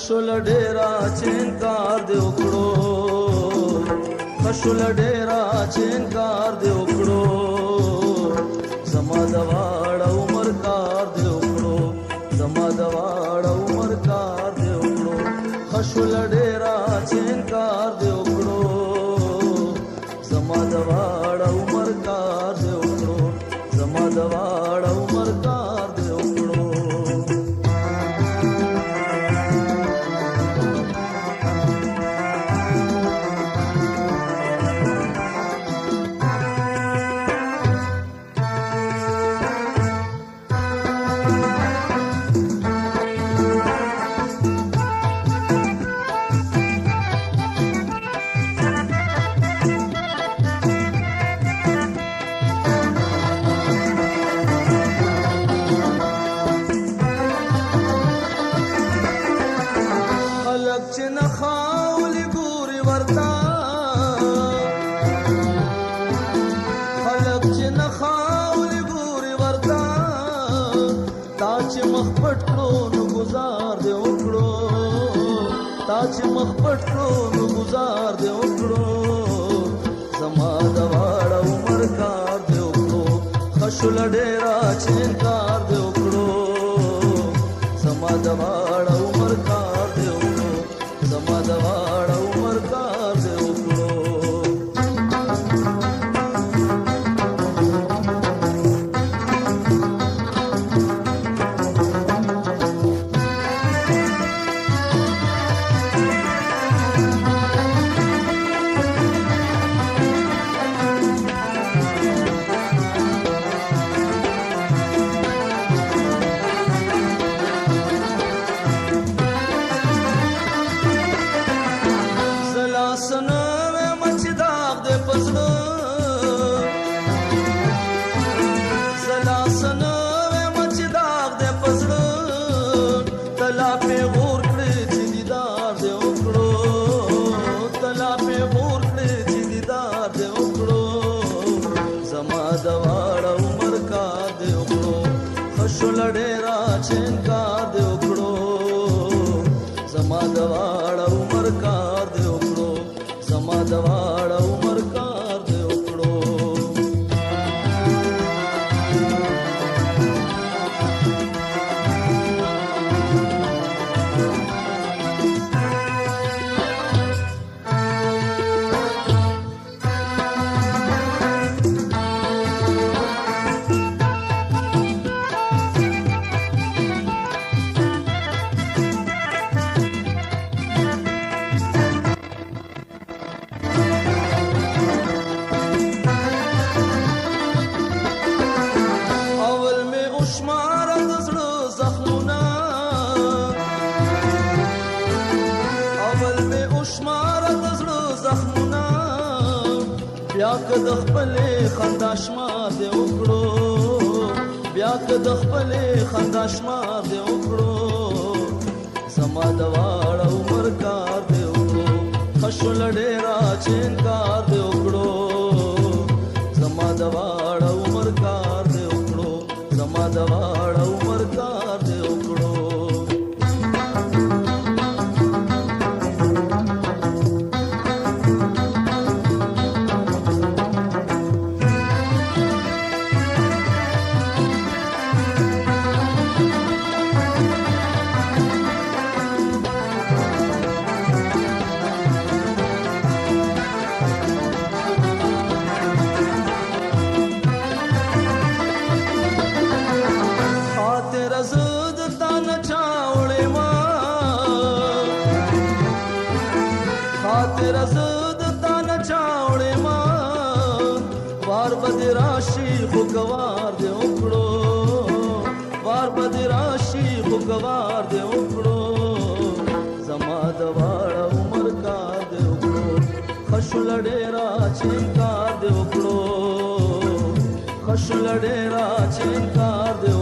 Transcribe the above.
خشول ډیرا چینکار دی وکړو خشول ډیرا چینکار دی وکړو زما د واړه عمر کار دی وکړو زما د واړه عمر کار دی وکړو خشول ډیرا چینکار دی وکړو زما د واړه عمر کار دی وکړو زما د واړه عمر کار دی وکړو چې مخ پټ کړو نو گزار دې وکړو زما د واړه عمر کار دې وکړو خشول ډیرا چینکار دې وکړو زما د واړه عمر کار دې وکړو زما د واړه عمر کار دې وکړو خشول ډیرا چینکار دی وکړو زما د واړه عمر کار دی وکړو زما د واړه عمر کار دی وکړو بیا که د خپلې خندا شمار دې وکړو بیا که د خپلې خندا شمار دې وکړو زما د واړه عمر کار دې وکړو خشول ډیرا چینکار دې وکړو زما د واړه عمر کار دې وکړو زما د واړه عمر کار دې وکړو خاطر زد تان چاوړې ما وار بد راشي خو گوار دې وکړو وار بد راشي خو گوار دې وکړو زما د واړه عمر کار دې وکړو خشول ډیرا چینکار دې وکړو خشول ډیرا چینکار دې